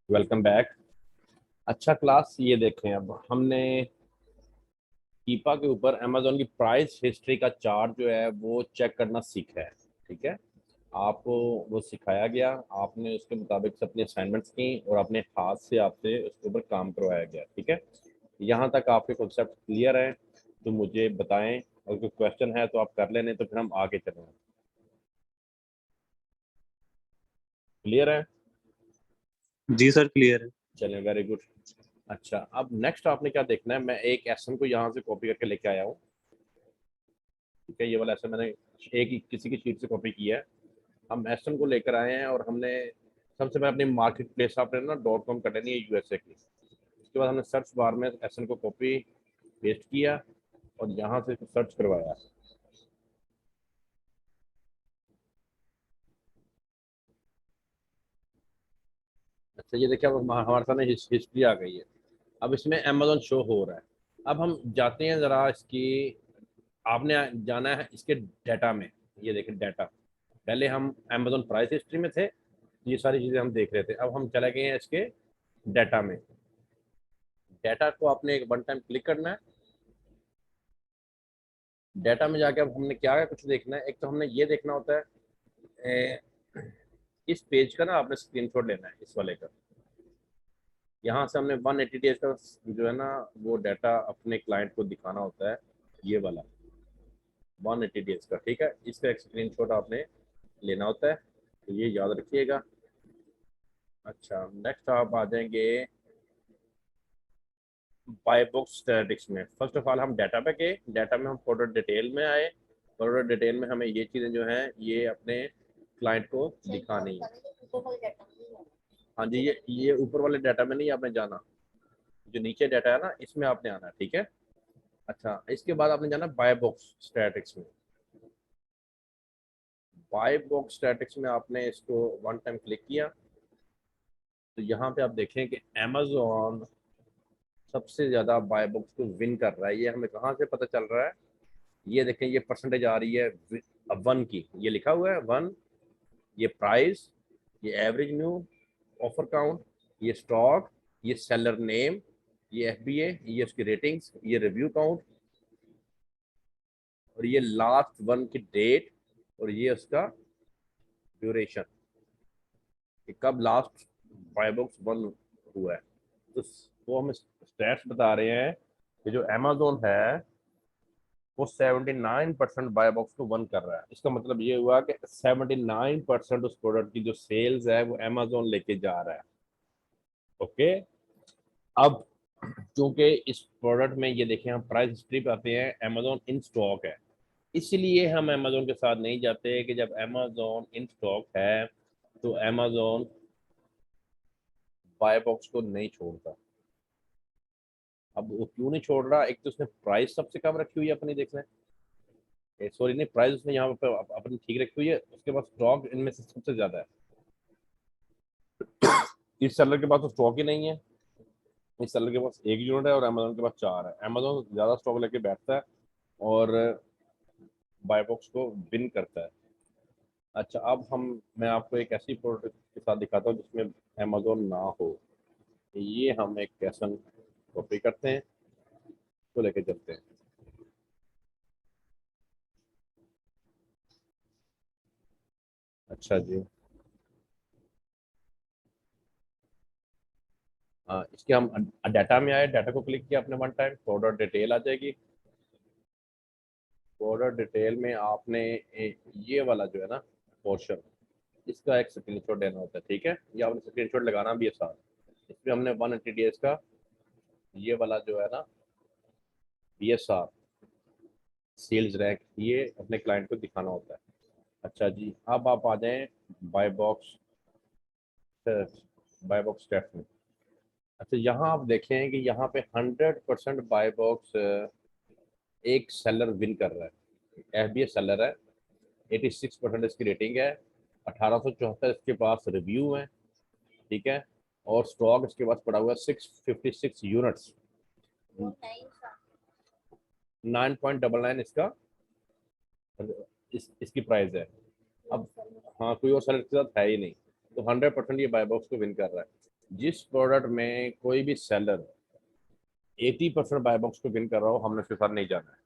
Welcome back. अच्छा class, ये देखें, अब हमने कीपा के ऊपर अमेजोन की प्राइस हिस्ट्री का चार्ट जो है वो चेक करना सीखा है। ठीक है, आपको वो सिखाया गया, आपने उसके मुताबिक से अपनी असाइनमेंट्स की और अपने हाथ से आपसे उसके ऊपर काम करवाया गया। ठीक है, यहाँ तक आपके कॉन्सेप्ट क्लियर है तो मुझे बताएं, अगर कोई क्वेश्चन है तो आप कर लेने, तो फिर हम आगे चलें। क्लियर है? जी सर, क्लियर है। चलें, वेरी गुड। अच्छा, अब नेक्स्ट आपने क्या देखना है, मैं एक एसन को यहाँ से कॉपी करके लेके आया हूँ। ठीक है, ये वाला एसन मैंने एक किसी की शीट से कॉपी किया है। हम एसन को लेकर आए हैं और हमने सबसे पहले अपनी मार्केट प्लेस आपने ना .com कर लेनी है यूएसए की। उसके बाद हमने सर्च बार में एसन को कॉपी पेस्ट किया और यहाँ से सर्च करवाया। अच्छा, ये देखिए, अब हमारे सामने हिस्ट्री आ गई है। अब इसमें अमेजोन शो हो रहा है। अब हम जाते हैं ज़रा इसकी, आपने जाना है इसके डाटा में। ये देखें डाटा, पहले हम अमेजोन प्राइस हिस्ट्री में थे, ये सारी चीज़ें हम देख रहे थे। अब हम चले गए हैं इसके डाटा में। डाटा को आपने एक वन टाइम क्लिक करना है। डाटा में जाके अब हमने क्या है, कुछ देखना है। एक तो हमने ये देखना होता है, ए, इस पेज का ना आपने स्क्रीनशॉट लेना है, इस वाले का। यहाँ से हमने 180 डेज का जो है ना वो डाटा अपने क्लाइंट को दिखाना होता है, ये वाला 180 डेज का। ठीक है, इसका एक स्क्रीनशॉट आपने लेना होता है, तो ये याद रखिएगा। अच्छा, नेक्स्ट आप आ जाएंगे बाय बुक स्टैटिस्टिक्स में। फर्स्ट ऑफ ऑल हम डाटा पे गए, डाटा में हम प्रोडक्ट डिटेल में आए। प्रोडक्ट डिटेल में हमें ये चीज़ें जो हैं ये अपने क्लाइंट को दिखानी है। हाँ जी, ये ऊपर वाले डाटा में नहीं आपने जाना, जो नीचे डाटा है ना इसमें आपने आना है। ठीक है, अच्छा, इसके बाद आपने जाना बाय बॉक्स स्टैटिक्स में। बाय बॉक्स स्टैटिक्स में आपने इसको वन टाइम क्लिक किया तो यहाँ पे आप देखें कि अमेजोन सबसे ज़्यादा बाय बॉक्स को विन कर रहा है। ये हमें कहाँ से पता चल रहा है? ये देखें, ये परसेंटेज आ रही है वन की, ये लिखा हुआ है वन। ये प्राइस, ये एवरेज न्यू ऑफर काउंट, ये स्टॉक, ये सेलर नेम, ये एफबीए, ये उसकी रेटिंग्स, ये रिव्यू काउंट, और ये लास्ट वन की डेट, और ये उसका ड्यूरेशन कि कब लास्ट बाय बॉक्स वन हुआ है। तो वो हमें स्टैट्स बता रहे हैं कि जो अमेजोन है वो 79% बाय बॉक्स को वन कर रहा है। इसका मतलब ये हुआ कि 79% उस प्रोडक्ट की जो सेल्स है वो अमेजोन लेके जा रहा है। ओके, अब क्योंकि इस प्रोडक्ट में ये देखें, हम प्राइस हिस्ट्री पे आते हैं, अमेजोन इन स्टॉक है, इसलिए हम अमेजोन के साथ नहीं जाते कि जब अमेजोन इन स्टॉक है तो अमेजोन बाय बॉक्स को नहीं छोड़ता। अब वो क्यों नहीं छोड़ रहा? एक तो उसने प्राइस सबसे कम रखी हुई है अपनी, देख लें, सॉरी नहीं, प्राइस उसने यहाँ पर अपनी ठीक रखी हुई है, उसके पास स्टॉक इनमें से सबसे ज्यादा है। इस सेलर के पास तो स्टॉक ही नहीं है, इस सेलर के पास एक यूनिट है और अमेजोन के पास चार है। अमेजोन ज्यादा स्टॉक लेके बैठता है और बाय बॉक्स को विन करता है। अच्छा, अब मैं आपको एक ऐसी प्रोडक्ट के साथ दिखाता हूँ जिसमें अमेजोन ना हो। ये हम एक कैसन कॉपी करते हैं, तो लेके चलते हैं। अच्छा जी, इसके हम डाटा में आए, डाटा को क्लिक किया अपने वन टाइम, प्रोडक्ट डिटेल आ जाएगी। प्रोडक्ट डिटेल में आपने ये वाला जो है ना पोर्शन, इसका एक स्क्रीनशॉट लेना होता है। ठीक है, ये आपने स्क्रीनशॉट लगाना भी है साथ। इसमें हमने 180 डेज का ये वाला जो है ना BSR सेल्स रैंक, ये अपने क्लाइंट को दिखाना होता है। अच्छा जी, अब आप आ जाएं बाय बॉक्स स्टेप में। अच्छा, यहाँ आप देखें कि यहाँ पे 100% बाय बॉक्स एक सेलर विन कर रहा है। FBA सेलर है, 86% इसकी रेटिंग है, 1874 इसके पास रिव्यू है। ठीक है, और स्टॉक इसके पास पड़ा हुआ है 656 यूनिट्स। 9.99 इसका इसकी प्राइस है। अब हाँ, कोई और सेलर के साथ है ही नहीं, तो 100% ये बाय बॉक्स को विन कर रहा है। जिस प्रोडक्ट में कोई भी सेलर 80% बाय बॉक्स को विन कर रहा हो, हमने उसके साथ नहीं जाना है।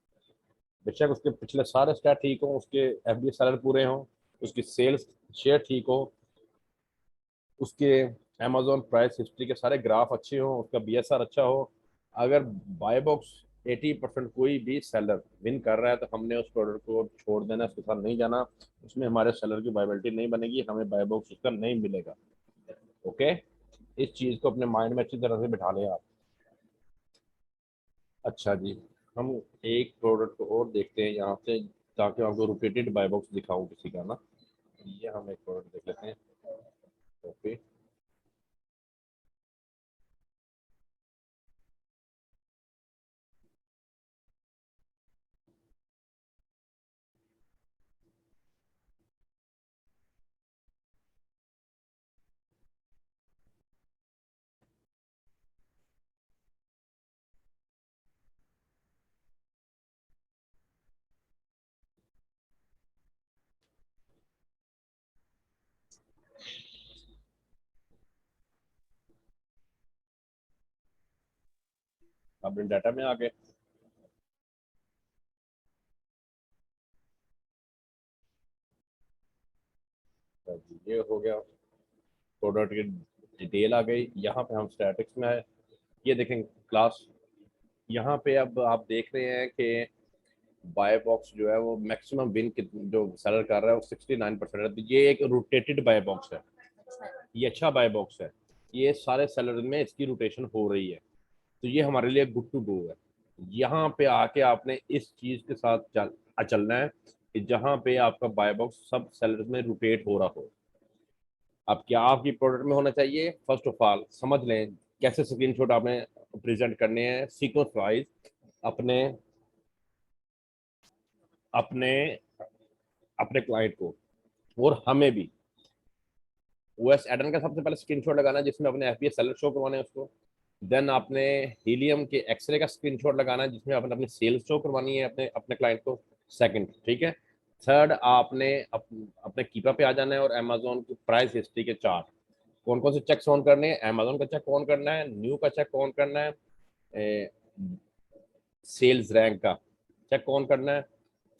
बेशक उसके पिछले सारे स्टैट ठीक हो, उसके एफडी सेलर पूरे हों, उसकी सेल्स शेयर ठीक हो, उसके अमेजोन प्राइस हिस्ट्री के सारे ग्राफ अच्छे हों, उसका बीएसआर अच्छा हो, अगर बाय बॉक्स 80% कोई भी सेलर विन कर रहा है तो हमने उस प्रोडक्ट को छोड़ देना, उसके साथ नहीं जाना। उसमें हमारे सेलर की वायबिलिटी नहीं बनेगी, हमें बाय बॉक्स उसका नहीं मिलेगा। ओके, इस चीज़ को अपने माइंड में अच्छी तरह से बिठा लें आप। अच्छा जी, हम एक प्रोडक्ट को और देखते हैं यहाँ से, ताकि आपको रोटेटेड बाय बॉक्स दिखाऊं किसी का ना। ये हम एक प्रोडक्ट देख लेते हैं। ओके, अपने डाटा में आ गए। अच्छा जी, ये हो गया, प्रोडक्ट की डिटेल आ गई। यहाँ पे हम स्टैटिक्स में आए, ये देखें क्लास। यहाँ पे अब आप देख रहे हैं कि बाय बॉक्स जो है वो मैक्सिमम विन जो सेलर कर रहा है वो 69% है। तो ये एक रोटेटेड बाय बॉक्स है, ये अच्छा बाय बॉक्स है, ये सारे सेलर में इसकी रोटेशन हो रही है, तो ये हमारे लिए गुड टू गो है। यहाँ पे आके आपने इस चीज के साथ चलना है कि जहाँ पे आपका बाय बॉक्स सब सेलर में रोटेट हो रहा हो। अब क्या आपकी प्रोडक्ट में होना चाहिए, फर्स्ट ऑफ ऑल समझ लें कैसे स्क्रीनशॉट आपने प्रेजेंट करने हैं सीक्वेंस वाइज, अपने अपने अपने क्लाइंट को और हमें भी। ओएस एडन का सबसे पहले स्क्रीनशॉट लगाना है जिसमें अपने एफपीएस सेलर शो करवाने हैं उसको। देन आपने हीलियम के एक्सरे का स्क्रीनशॉट लगाना है जिसमें आपने अपनी सेल्स शो करवानी है अपने अपने क्लाइंट को। सेकंड, ठीक है। थर्ड, आपने अपने कीपा पे आ जाना है और अमेजोन की प्राइस हिस्ट्री के चार्ट, कौन कौन से चेक ऑन करने हैं, अमेजोन का चेक ऑन करना है, न्यू का चेक ऑन करना है, सेल्स रैंक का चेक ऑन करना है,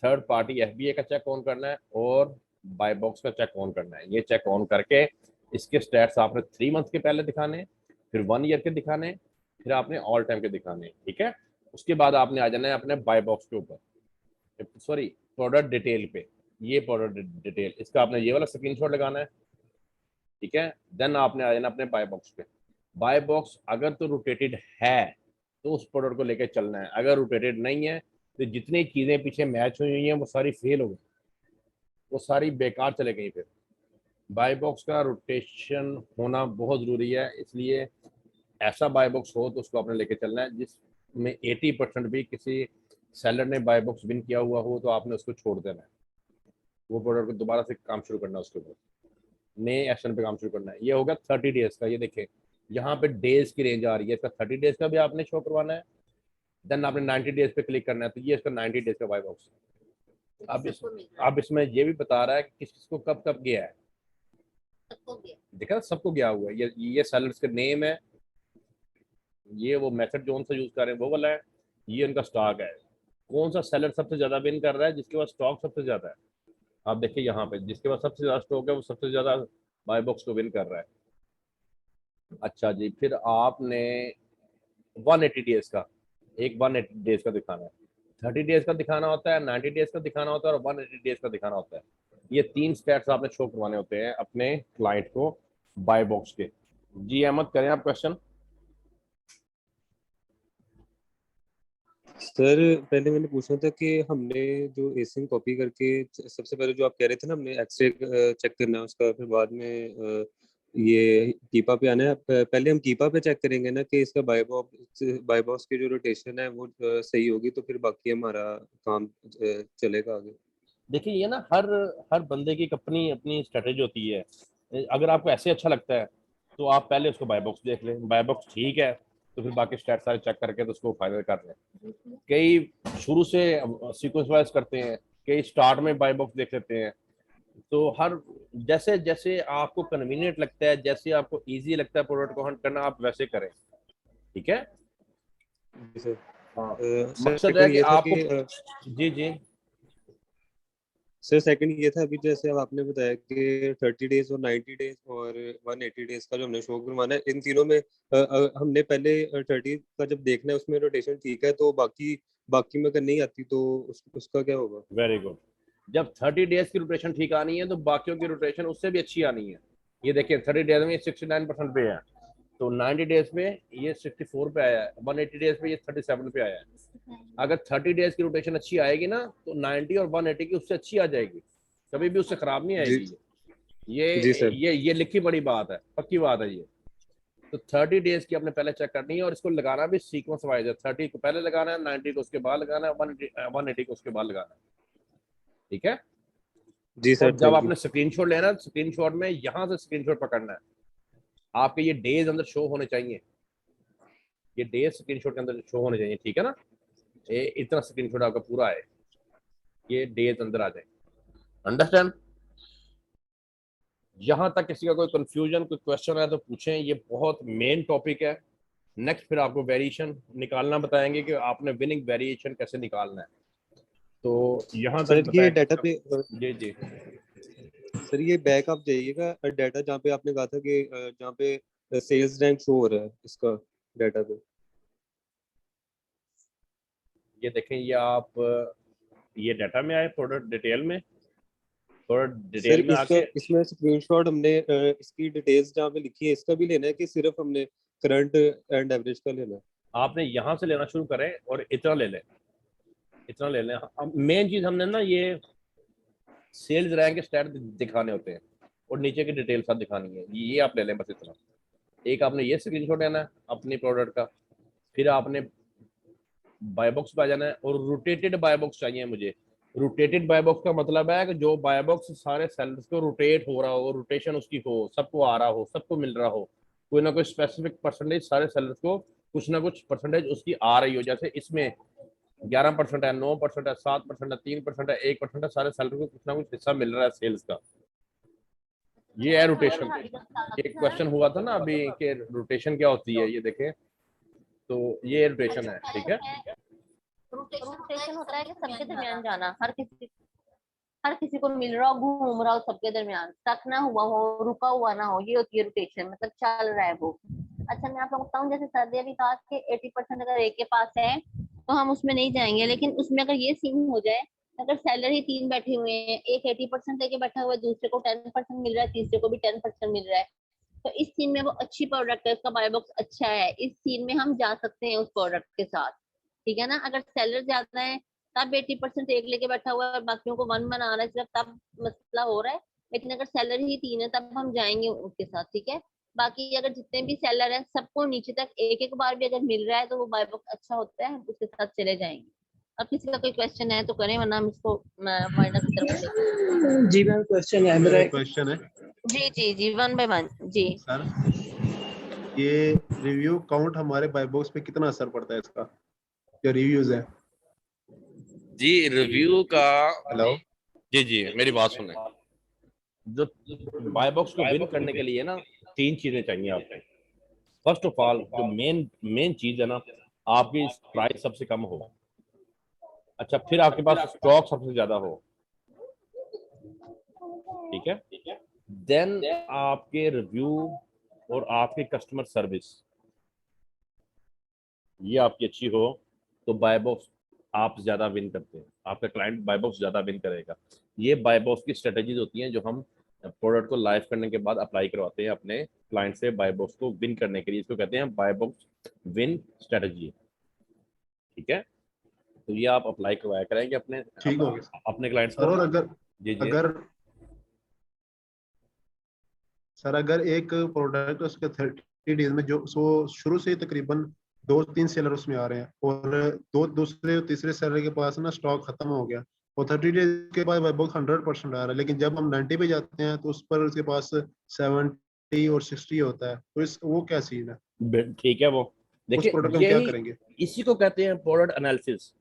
थर्ड पार्टी एफबीए का चेक ऑन करना है, और बाय बॉक्स का चेक ऑन करना है। ये चेक ऑन करके इसके स्टैट्स आपने 3 मंथ के पहले दिखाने, फिर 1 ईयर के दिखाने, फिर आपने ऑल टाइम के दिखाने, ठीक है। उसके बाद आपने आ जाना है अपने बाय बॉक्स के ऊपर, सॉरी प्रोडक्ट डिटेल पे। ये प्रोडक्ट डिटेल, इसका आपने ये वाला स्क्रीनशॉट लगाना है, ठीक है। देन आपने आ जाना अपने बाय बॉक्स पे। बाय बॉक्स अगर तो रोटेटेड है तो उस प्रोडक्ट को लेकर चलना है, अगर रोटेटेड नहीं है तो जितनी चीजें पीछे मैच हुई हुई हैं वो सारी फेल हो गई, वो सारी बेकार चले गई। फिर बाय बॉक्स का रोटेशन होना बहुत जरूरी है, इसलिए ऐसा बाय बॉक्स हो तो उसको आपने लेके चलना है जिसमें 80% भी किसी सेलर ने बाय बॉक्स विन किया हुआ हो तो आपने उसको छोड़ देना है, वो प्रोडक्ट को दोबारा से काम शुरू करना है, उसके ऊपर नए एक्शन पे काम शुरू करना है। ये होगा 30 डेज का। ये देखें यहाँ पे डेज की रेंज आ रही है, इसका 30 डेज का भी आपने शो करवाना है। देन आपने 90 डेज पे क्लिक करना है, तो ये इसका 90 डेज का बाय बॉक्स है। अब इसमें ये भी बता रहा है कि किस किस को कब कब गया है, देखा सबको गया हुआ है। ये सेलर्स का नेम है, ये वो मेथड जो सा यूज कर रहे हैं वो वाला है, ये उनका स्टॉक है। कौन सा सेलर सबसे ज्यादा विन कर रहा है, जिसके पास स्टॉक सबसे ज्यादा है। आप देखिए यहाँ पे जिसके पास सबसे ज्यादा स्टॉक है वो सबसे ज्यादा बाय बॉक्स को विन कर रहा है। अच्छा जी, फिर आपने 180 डेज का, एक 180 डेज का दिखाना है, 30 डेज का दिखाना होता है, 90 डेज का दिखाना होता है और 180 डेज का दिखाना होता है। ये 3 स्टैट्स आपने शो करवाने होते हैं अपने क्लाइंट को बाय बॉक्स के। जी अहमद, करें आप क्वेश्चन। सर पहले मैंने पूछना था कि हमने जो एसिन कॉपी करके सबसे पहले जो आप कह रहे थे ना, हमने एक्सरे चेक करना है उसका, फिर बाद में ये कीपा पे आना है। पहले हम कीपा पे चेक करेंगे ना कि इसका बाय बॉक्स की जो रोटेशन है वो सही होगी, तो फिर बाकी हमारा काम चलेगा आगे। देखिए ये ना हर हर बंदे की एक अपनी अपनी स्ट्रेटेजी होती है। अगर आपको ऐसे अच्छा लगता है तो आप पहले उसको बाय बॉक्स देख लें, बाय बॉक्स ठीक है तो फिर बाकी स्टैट सारे चेक करके तो उसको फाइनल कर लें। कई शुरू से सीक्वेंस वाइज करते हैं, कई स्टार्ट में बाय बॉक्स देख लेते हैं, तो हर जैसे जैसे आपको कन्वीनियंट लगता है, जैसे आपको इजी लगता है प्रोडक्ट को हैंडल करना, आप वैसे करें। ठीक है। जी सर। हाँ, सर मकसद है सेकंड कि ये था आपको। कि जी जी। सर सेकंड ये था अभी जैसे अब आपने बताया कि 30 डेज और 90 डेज और 180 डेज का जो हमने शो करवाना है, इन तीनों में हमने पहले 30 का जब देखना है उसमें रोटेशन ठीक है, तो बाकी बाकी में अगर नहीं आती तो उसका क्या होगा? Very good. जब 30 डेज की रोटेशन ठीक आनी है तो बाकियों की रोटेशन उससे भी अच्छी आनी है। ये देखिए 30 डेज में 69% पे है, तो 90 डेज पे ये 64 पे आया है, 180 डेज पे ये 37 पे आया है। अगर 30 डेज की रोटेशन अच्छी आएगी ना तो 90 और 180 की उससे अच्छी आ जाएगी, कभी भी उससे खराब नहीं जी। आएगी। ये जी ये सर। ये लिखी बड़ी बात है, पक्की बात है ये। तो 30 डेज की आपने पहले चेक करनी है, और इसको लगाना भी सीक्वेंस वाइज है। 30 को पहले लगाना है, 90 को उसके बाद लगाना है, 180 को उसके बाद लगाना है। ठीक है। जी सर और जब थैंक यू। आपने स्क्रीनशॉट लेना है, स्क्रीनशॉट में यहां से स्क्रीनशॉट पकड़ना है, आपके ये डेज अंदर शो होने चाहिए, ये डेज स्क्रीनशॉट के अंदर शो होने चाहिए। ठीक है ना, ये इतना स्क्रीनशॉट आपका पूरा है, ये डेज अंदर आ जाए। अंडरस्टैंड? यहां तक किसी का कोई कंफ्यूजन, कोई क्वेश्चन है तो पूछें, ये बहुत मेन टॉपिक है। नेक्स्ट फिर आपको वेरिएशन निकालना बताएंगे कि आपने विनिंग वेरिएशन कैसे निकालना है। तो यहाँ तक सर ये डाटा बताया। पे जी जी। सर ये बैक आप जाइएगा डाटा जहाँ पे आपने कहा था कि जहाँ पे सेल्स रैंक शो हो रहा है इसका डाटा पे। ये देखें, ये आप ये डाटा में आए, प्रोडक्ट डिटेल में, प्रोडक्ट सर डिटेल में इसका आके इसमें स्क्रीनशॉट हमने इसकी डिटेल्स जहाँ पे लिखी है इसका भी लेना है कि सिर्फ हमने करंट एंड एवरेज का लेना है? आपने यहाँ से लेना शुरू करें और इतना ले लें, इतना ले लें। मेन चीज हमने ना ये सेल्स रैंक के स्टैट दिखाने होते हैं, और नीचे की डिटेल साथ दिखानी है, ये आप ले लें बस इतना। एक आपने ये स्क्रीनशॉट लेना है अपनी प्रोडक्ट का, फिर आपने बाय बॉक्स पे आ जाना है, और रोटेटेड बाय बॉक्स चाहिए मुझे। रोटेटेड बाय बॉक्स का मतलब है कि जो बाय बॉक्स सारे सेलर्स को रोटेट हो रहा हो, रोटेशन उसकी हो, सबको आ रहा हो, सबको मिल रहा हो, कोई ना कोई स्पेसिफिक परसेंटेज सारे सेलर्स को कुछ ना कुछ परसेंटेज उसकी आ रही हो। जैसे इसमें 11% है, 9% है, 7% है, 3% है, 1% है, सारे सेलर को कुछ ना कुछ हिस्सा मिल रहा है सेल्स का। ये है रोटेशन। एक क्वेश्चन हुआ था ना अभी कि रोटेशन क्या होती है, ये देखें, तो ये रोटेशन है। ठीक है। रोटेशन होता है कि सबके दरमियान जाना, हर किसी को मिल रहा हो, घूम रहा हो सबके दरमियान, स्टक ना हुआ हो, रुका हुआ ना हो, ये होती है रोटेशन, मतलब चल रहा है वो। अच्छा मैं आप लोगों को बताऊं, जैसे सर्दी अभी कहा कि 80% अगर एक के पास है तो हम उसमें नहीं जाएंगे, लेकिन उसमें अगर ये सीन हो जाए, अगर सेलर ही तीन बैठे हुए हैं, एक 80% लेके बैठा हुआ है, दूसरे को 10% मिल रहा है, तीसरे को भी 10% मिल रहा है, तो इस सीन में वो अच्छी प्रोडक्ट है, उसका बाय बॉक्स अच्छा है, इस सीन में हम जा सकते हैं उस प्रोडक्ट के साथ। ठीक है ना, अगर सेलर ज्यादा है तब 80% एक लेके बैठा हुआ है और बाकियों को वन बना रहा है सिर्फ, तब मसला हो रहा है। लेकिन अगर सेलर ही तीन है तब हम जाएंगे उसके साथ। ठीक है, बाकी अगर जितने भी सेलर हैं सबको नीचे तक एक एक बार भी अगर मिल रहा है तो वो बाय बॉक्स अच्छा होता है, हम उसके साथ चले जाएंगे। अब किसी का कोई क्वेश्चन है तो करें, वरना हम इसको माइनर की तरफ लेके। जी मैम क्वेश्चन है मेरा मेरा। एक क्वेश्चन है जी जी जी, वन बाय वन जी। सर, ये रिव्यू काउंट हमारे बाय बॉक्स पे कितना असर पड़ता है इसका, जो रिव्यूज है? जी रिव्यू का। हेलो। जी जी, मेरी बात सुने। जो बाय बॉक्स को विन करने के लिए ना, तीन चीजें चाहिए आपको। फर्स्ट ऑफ ऑल, जो मेन मेन चीज है ना, आपकी प्राइस सबसे कम हो। अच्छा, फिर आपके पास स्टॉक सबसे ज्यादा हो। ठीक है। देन आपके रिव्यू और आपकी कस्टमर सर्विस, ये आपकी अच्छी हो, तो बाय बॉक्स आप ज्यादा विन करते हैं, आपका क्लाइंट बाय बॉक्स ज्यादा विन करेगा। ये बाय बॉक्स की स्ट्रेटेजीज होती हैं जो हम प्रोडक्ट को लाइव करने के बाद अप्लाई करवाते हैं अपने क्लाइंट से, बाय बॉक्स को विन करने के लिए। इसको कहते हैं बाय बॉक्स विन स्ट्रेटेजी। ठीक है। तो ये आप अप्लाई करवाया करेंगे अपने ठीक हो गया अपने क्लाइंट्स सर। को। और अगर जी जी। अगर सर अगर एक प्रोडक्ट उसके 30 डेज में जो सो शुरू से ही तकरीबन 2-3 सेलर उसमें आ रहे हैं, और दो दूसरे तीसरे सेलर के पास ना स्टॉक खत्म हो गया, और 30 डेज के बाद वेब 100% आ रहा है, लेकिन जब हम 90 पे जाते हैं तो उस पर उसके पास 70 और 60 होता है, तो इस वो क्या सीन है? ठीक है। वो उस देखिए, प्रोडक्ट हम क्या यही करेंगे? इसी को कहते हैं प्रोडक्ट एनालिसिस।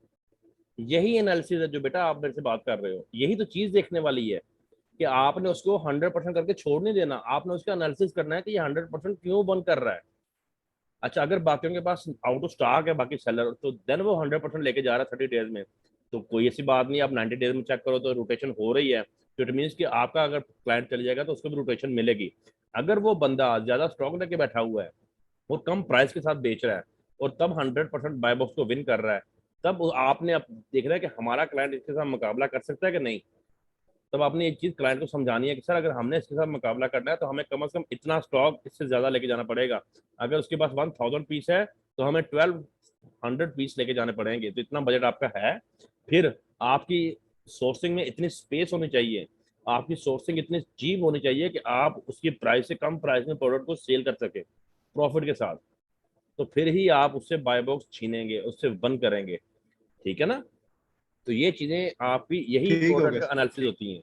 यही एनालिसिस है जो बेटा आप मेरे से बात कर रहे हो, यही तो चीज देखने वाली है। कि आपने उसको 100% करके छोड़ नहीं देना, आपने उसका एनालिसिस करना है कि ये 100% क्यों बंद कर रहा है। अच्छा, अगर बाकियों के पास आउट ऑफ स्टॉक है बाकी सेलर, तो देन वो 100% लेके जा रहा है 30 डेज में, तो कोई ऐसी बात नहीं। आप 90 डेज में चेक करो तो रोटेशन हो रही है, तो इट मीन्स कि आपका अगर क्लाइंट चल जाएगा तो उसको भी रोटेशन मिलेगी। अगर वो बंदा ज्यादा स्टॉक लेके बैठा हुआ है और कम प्राइस के साथ बेच रहा है और तब 100% बाय बॉक्स को विन कर रहा है, तब आपने अब देखना है कि हमारा क्लाइंट इसके साथ मुकाबला कर सकता है कि नहीं। तब आपने एक चीज क्लाइंट को समझानी है कि सर अगर हमने इसके साथ मुकाबला करना है तो हमें कम से कम इतना स्टॉक इससे ज्यादा लेके जाना पड़ेगा। अगर उसके पास 1000 पीस है तो हमें 1200 पीस लेके जाने पड़ेंगे, तो इतना बजट आपका है। फिर आपकी सोर्सिंग में इतनी स्पेस होनी चाहिए, आपकी सोर्सिंग इतनी चीप होनी चाहिए कि आप उसकी प्राइस से कम प्राइस में प्रोडक्ट को सेल कर सके प्रॉफिट के साथ, तो फिर ही आप उससे बाय बॉक्स छीनेंगे, उससे बंद करेंगे। ठीक है ना। तो ये चीजें आपकी, यही ठीक हो प्रोडक्ट गया का सर। एनालिसिस होती हैं।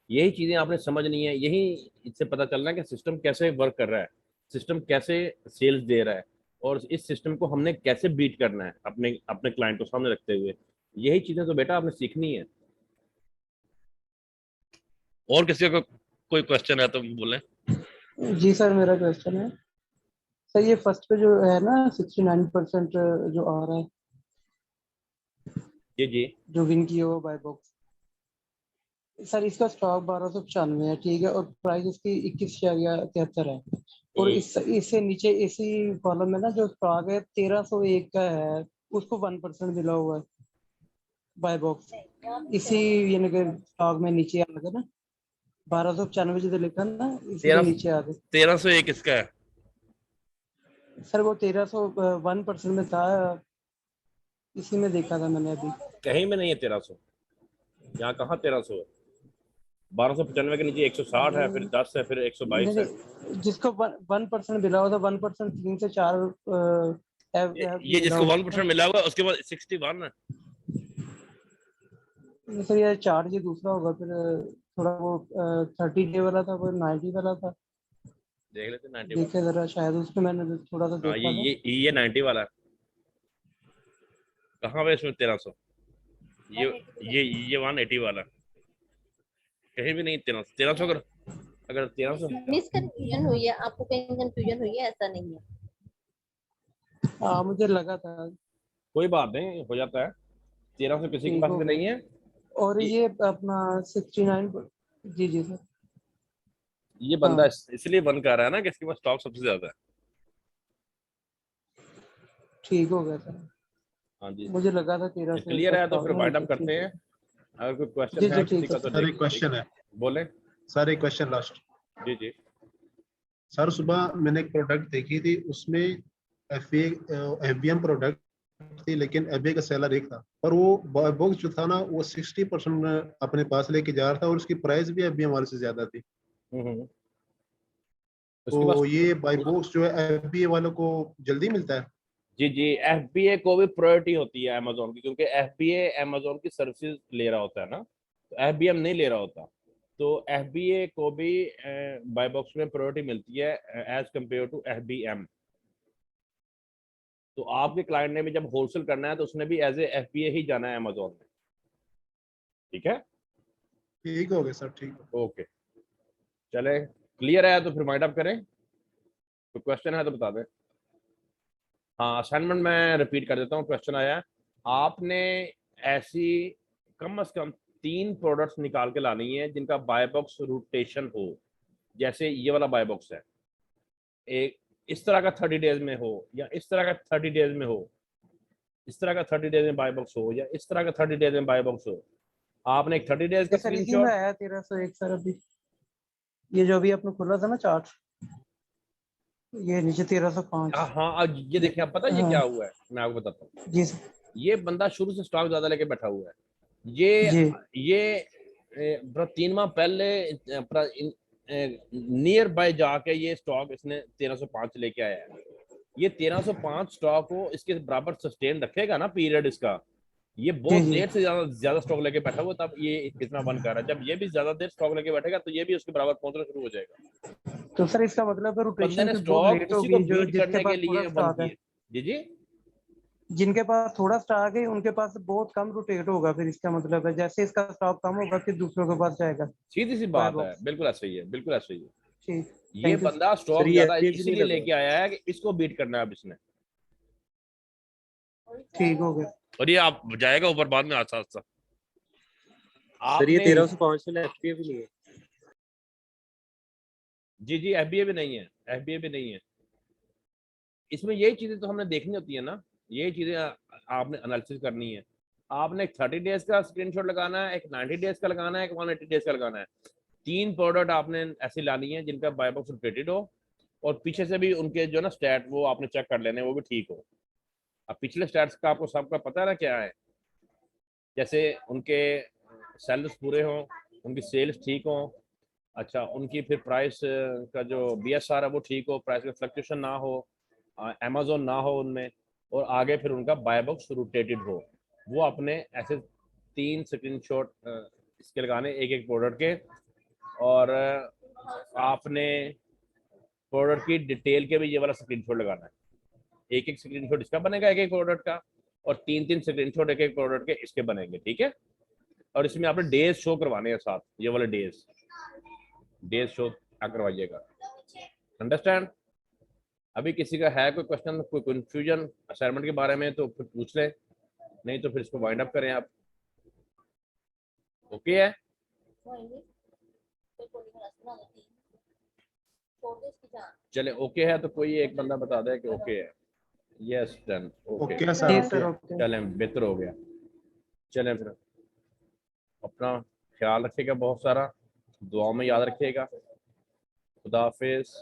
यही चीजें आपने समझनी है, यही इससे पता चलना है कि सिस्टम कैसे वर्क कर रहा है, सिस्टम कैसे सेल्स दे रहा है, और इस सिस्टम को हमने कैसे बीट करना है अपने अपने क्लाइंट को सामने रखते हुए। यही चीजें तो बेटा आपने सीखनी है। और किसी को कोई क्वेश्चन है तो बोले। जी सर, मेरा क्वेश्चन है सर, ये फर्स्ट पे जो है ना 69% जो आ रहा है, जी जी जो विन किया हुआ बाय बॉक्स, सर इसका स्टॉक 1295 है, ठीक है, और प्राइस इसकी 21.73 है, और इससे नीचे इसी कॉलम में ना जो स्टॉक है 1301 का है, उसको 1% मिला हुआ है बाय बॉक्स, इसी यानी कि स्टॉक में नीचे आ गया ना 1295 जो लिखा ना, इसी के 13 नीचे आ गए 1301 किसका है? सर। वो 1301% में था, इसी में देखा था मैंने अभी। कहीं में नहीं है 1300, यहाँ कहाँ 1300 है? 1295 के नीचे 160 है, फिर 10 है, फिर 122 है। जिसको 1% मिला हुआ था, 1% 3 से 4 ये जिसको 1% मिला हुआ है उसके बाद 61 है। सर ये चार्ज ही दूसरा होगा फिर, थोड़ा वो 30 डे वाला था, वो 90 वाला था, देख लेते 90 वाला। देखे जरा, शायद उसमें मैंने थोड़ा सा हाँ, देखा था। ये 90 वाला है। कहाँ पे इसमें 1300? ये ये 180 वाला, कहीं भी नहीं 1300। 1300 अगर 1300। मिस कंफ्यूजन हुई है, आपको कहीं कंफ्यूजन हुई है? ऐसा नहीं है। हाँ मुझे लगा था। कोई बात नहीं, हो जाता है। 1300 किसी के ठीक पास हो भी गया। नहीं है। और ये अपना 69, जी जी सर। ये बंदा हाँ इसलिए बंद कर रहा है ना कि इसके पास स्टॉक सबसे ज्यादा है। ठीक हो गया सर, हाँ जी, मुझे लगा था 1300 क्लियर का है तो स्टॉक फिर है, वाइंड अप तो करते ठीक हैं। है। अगर कोई जी क्वेश्चन है जी किसी ठीक का है तो सर एक क्वेश्चन है, बोले। सर एक क्वेश्चन लास्ट। जी जी सर सुबह मैंने एक प्रोडक्ट देखी थी, उसमें एफबीएम प्रोडक्ट थी, लेकिन एफबीए का सेलर एक था, पर वो बॉक्स जो था ना वो 60% अपने पास लेके जा रहा था, और उसकी प्राइस भी एफबीएम वाले से ज्यादा थी। उसके पास। तो ये बाई बॉक्स जो है एफबीए वालों को जल्दी मिलता है? जी जी, एफबीए को भी प्रायोरिटी होती है अमेजोन की, क्योंकि एफबीए अमेजोन की सर्विसेज ले रहा होता है ना, तो एफबीएम नहीं ले रहा होता। तो एफबीए को भी बाय बॉक्स में प्रायोरिटी मिलती है एज कंपेयर टू एफबीएम। तो आपके क्लाइंट ने भी जब होलसेल करना है तो उसने भी एज ए एफबीए ही जाना है अमेजोन में। ठीक है। ठीक हो गया सर, ठीक है। ओके, चले, क्लियर है तो फिर माइंड अप करें। तो क्वेश्चन है तो बता दें। हाँ, असाइनमेंट मैं रिपीट कर देता हूँ। क्वेश्चन आया है, आपने ऐसी कम से कम 3 प्रोडक्ट्स निकाल के लानी है जिनका बाय बॉक्स रोटेशन हो। जैसे ये वाला बाय बॉक्स है, एक इस तरह का 30 डेज में हो, या इस तरह का 30 डेज में हो, इस तरह का 30 डेज में बाय बॉक्स हो, या इस तरह का 30 डेज में बाय बॉक्स हो। आपने एक 30 डेज का सर इसी में स्क्रीनशॉट। आया 1301 सर अभी, ये जो अभी आपने खोला था ना चार्ट, ये नीचे 1305। हाँ, आज ये देखिए, आप पता है ये क्या हुआ है, मैं आपको बताता हूँ। जी सर। ये बंदा शुरू से स्टॉक ज्यादा लेके बैठा हुआ है। ये 3 माह पहले नियर बाय जाके ये स्टॉक इसने 1305 लेके आया है। ये 1305 स्टॉक को इसके बराबर सस्टेन रखेगा ना पीरियड इसका। ये बहुत जी देर से ज्यादा स्टॉक लेके बैठा हुआ, तब ये कितना बन कर रहा है। जब ये भी ज्यादा देर स्टॉक लेके बैठेगा तो ये भी उसके बराबर पहुंचना शुरू हो जाएगा। तो सर इसका मतलब है बंदे रोटेशन ने फिर बहुत स्टॉक लेट उसी को होगी, जो बीट जिसके करने के पास पूरा लिए बंद स्टॉक है। किए। जी जी, जिनके पास थोड़ा स्टॉक है उनके पास बहुत कम रोटेट होगा, फिर इसका मतलब है जैसे इसका स्टॉक कम होगा फिर दूसरों के पास जाएगा। सीधी सी बात है, बिल्कुल ऐसा ही है, बिल्कुल ऐसा ही है। ठीक, ये थैंक यू। बंदा सर स्टॉक ये ज्यादा FBA भी नहीं इसीलिए लगा। लेके आया है कि इसको बीट करना है अब इसने, ठीक हो गया। और ये आप जाएगा ऊपर बाद में आस्ता आस्ता। सर ये आपने 1305 वाला FBA भी नहीं है। जी जी एफबीए भी नहीं है, एफबीए भी नहीं है। इसमें यही चीजें तो हमने देखनी होती है ना, यही चीजें आपने एनालिसिस करनी है। आपने एक 30 डेज का स्क्रीनशॉट लगाना है, एक 90 डेज का लगाना है, एक 180 डेज का लगाना है। 3 प्रोडक्ट आपने ऐसी लानी है जिनका बाय बॉक्स रोटेटेड हो, और पीछे से भी उनके जो ना स्टैट वो आपने चेक कर लेने, वो भी ठीक हो। अब पिछले स्टैट्स का आपको सबका पता है ना क्या है, जैसे उनके सेल्स पूरे हों, उनकी सेल्स ठीक हो, अच्छा उनकी फिर प्राइस का जो BSR है वो ठीक हो, प्राइस का फ्लक्चुएशन ना हो, अमेजोन ना हो उनमें, और आगे फिर उनका बाय बॉक्स रोटेटेड हो। वो अपने ऐसे 3 स्क्रीनशॉट इसके लगाने एक एक प्रोडक्ट के, और आपने प्रोडक्ट की डिटेल के भी ये वाला स्क्रीनशॉट लगाना है। एक एक स्क्रीनशॉट इसका बनेगा एक एक प्रोडक्ट का, और 3 स्क्रीनशॉट एक एक प्रोडक्ट के इसके बनेंगे, ठीक है। और इसमें आपने डेज शो करवाने हैं साथ, ये वाले डेज शो करवाइएगा। अंडरस्टैंड? अभी किसी का है कोई क्वेश्चन, कोई कंफ्यूजन असाइनमेंट के बारे में तो फिर पूछ ले, नहीं तो फिर इसको वाइंड अप करें आप। ओके है? चले ओके है तो कोई एक बंदा बता दे कि ओके है। Yes done, okay okay sir, ठीक सर, ओके। ओके। चलें, बेहतर हो गया। चलें फिर, अपना ख्याल रखिएगा, बहुत सारा दुआओं में याद रखिएगा। खुदा हाफिज।